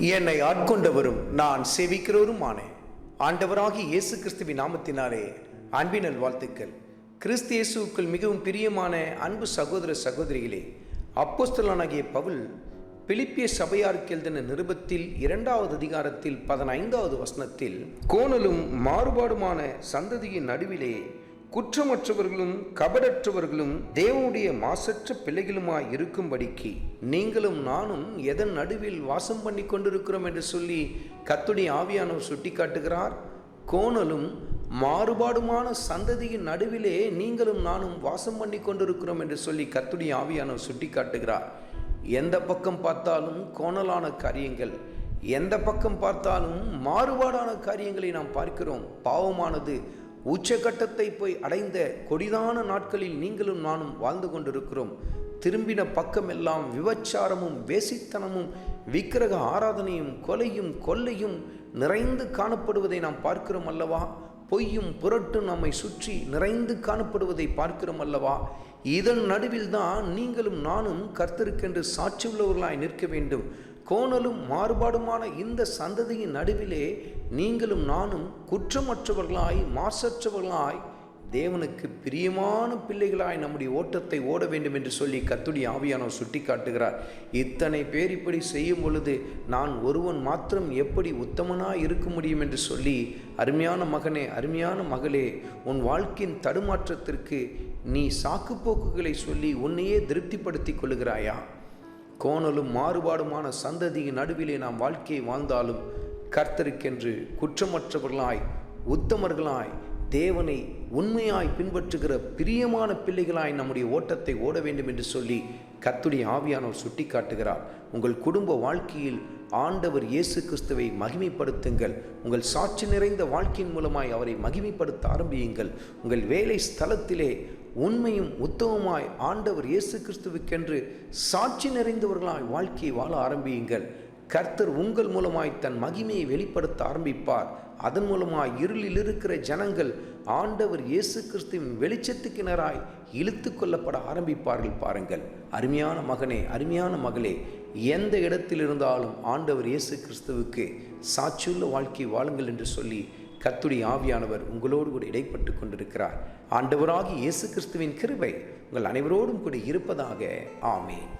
என்னை ஆட்கொண்டவரும் நான் சேவிக்கிறவருமான ஆண்டவராகிய இயேசு கிறிஸ்துவின் நாமத்தினாலே அன்பின் வாழ்த்துக்கள். கிறிஸ்து இயேசுவுக்குள் மிகவும் பிரியமான அன்பு சகோதர சகோதரிகளே, அப்போஸ்தலனாகிய பவுல் பிலிப்பிய சபையாருக்கு எழுதின நிருபத்தில் 2வது அதிகாரத்தில் 15வது வசனத்தில், கோணலும் மாறுபாடுமான சந்ததியின் நடுவிலே குற்றமற்றவர்களும் கபடற்றவர்களும் தேவனுடைய மாசற்ற பிள்ளைகளுமாய் இருக்கும்படிக்கு நீங்களும் நானும் எதன் நடுவில் வாசம் பண்ணி கொண்டிருக்கிறோம் என்று சொல்லி கர்த்தருடைய ஆவியானவர் சுட்டி காட்டுகிறார். கோணலும் மாறுபாடுமான சந்ததியின் நடுவிலே நீங்களும் நானும் வாசம் பண்ணி கொண்டிருக்கிறோம் என்று சொல்லி கர்த்தருடைய ஆவியானவர் சுட்டி காட்டுகிறார். எந்த பக்கம் பார்த்தாலும் கோணலான காரியங்கள், எந்த பக்கம் பார்த்தாலும் மாறுபாடான காரியங்களை நாம் பார்க்கிறோம். பாவமானது உச்சகட்டத்தை போய் அடைந்த கொடிதான நாட்களில் நீங்களும் நானும் வாழ்ந்து கொண்டிருக்கிறோம். திரும்பின பக்கமெல்லாம் விபச்சாரமும் வேசித்தனமும் விக்கிரக ஆராதனையும் கொலையும் கொள்ளையும் நிறைந்து காணப்படுவதை நாம் பார்க்கிறோம் அல்லவா? பொய்யும் புரட்டும் நம்மை சுற்றி நிறைந்து காணப்படுவதை பார்க்கிறோம் அல்லவா? இதன் நடுவில் தான் நீங்களும் நானும் கர்த்தருக்கென்று சாட்சி உள்ளவர்களாய் நிற்க வேண்டும். கோணலும் மாறுபாடுமான இந்த சந்ததியின் நடுவிலே நீங்களும் நானும் குற்றமற்றவர்களாய் மாசற்றவர்களாய் தேவனுக்கு பிரியமான பிள்ளைகளாய் நம்முடைய ஓட்டத்தை ஓட வேண்டும் என்று சொல்லி கர்த்தருடைய ஆவியானவர் சுட்டி காட்டுகிறார். இத்தனை பேர் இப்படி செய்யும் பொழுது நான் ஒருவன் மாத்திரம் எப்படி உத்தமனாய் இருக்க முடியும் என்று சொல்லி, அருமையான மகனே, அருமையான மகளே, உன் வாழ்க்கையின் தடுமாற்றத்திற்கு நீ சாக்குப்போக்குகளை சொல்லி உன்னையே திருப்திப்படுத்திக் கொள்கிறாயா? கோணலும் மாறுபாடுமான சந்ததியின் நடுவிலே நாம் வாழ்க்கையை வாழ்ந்தாலும் கர்த்தருக்கென்று குற்றமற்றவர்களாய் உத்தமர்களாய் தேவனை உண்மையாய் பின்பற்றுகிற பிரியமான பிள்ளைகளாய் நம்முடைய ஓட்டத்தை ஓட வேண்டும் என்று சொல்லி கர்த்தருடைய ஆவியானவர் சுட்டி காட்டுகிறார். உங்கள் குடும்ப வாழ்க்கையில் ஆண்டவர் இயேசு கிறிஸ்துவை மகிமைப்படுத்துங்கள். உங்கள் சாட்சி நிறைந்த வாழ்க்கையின் மூலமாய் அவரை மகிமைப்படுத்த ஆரம்பியுங்கள். உங்கள் வேலை ஸ்தலத்திலே உண்மையும் உத்தமமாய் ஆண்டவர் இயேசு கிறிஸ்துவுக்கென்று சாட்சி நிறைந்தவர்களாய் வாழ்க்கையை வாழ ஆரம்பியுங்கள். கர்த்தர் உங்கள் மூலமாய் தன் மகிமையை வெளிப்படுத்த ஆரம்பிப்பார். அதன் மூலமாய் இருளில் இருக்கிற ஜனங்கள் ஆண்டவர் இயேசு கிறிஸ்துவின் வெளிச்சத்துக்கினராய் இழுத்து கொள்ளப்பட ஆரம்பிப்பார்கள். பாருங்கள் அருமையான மகனே, அருமையான மகளே, எந்த இடத்தில் இருந்தாலும் ஆண்டவர் இயேசு கிறிஸ்துவுக்கு சாட்சியுள்ள வாழ்க்கை வாழுங்கள் என்று சொல்லி கர்த்தருடைய ஆவியானவர் உங்களோடு கூட இடைப்பட்டு கொண்டிருக்கிறார். ஆண்டவராகிய இயேசு கிறிஸ்துவின் கிருபை உங்கள் அனைவரோடும் கூட இருப்பதாக. ஆமேன்.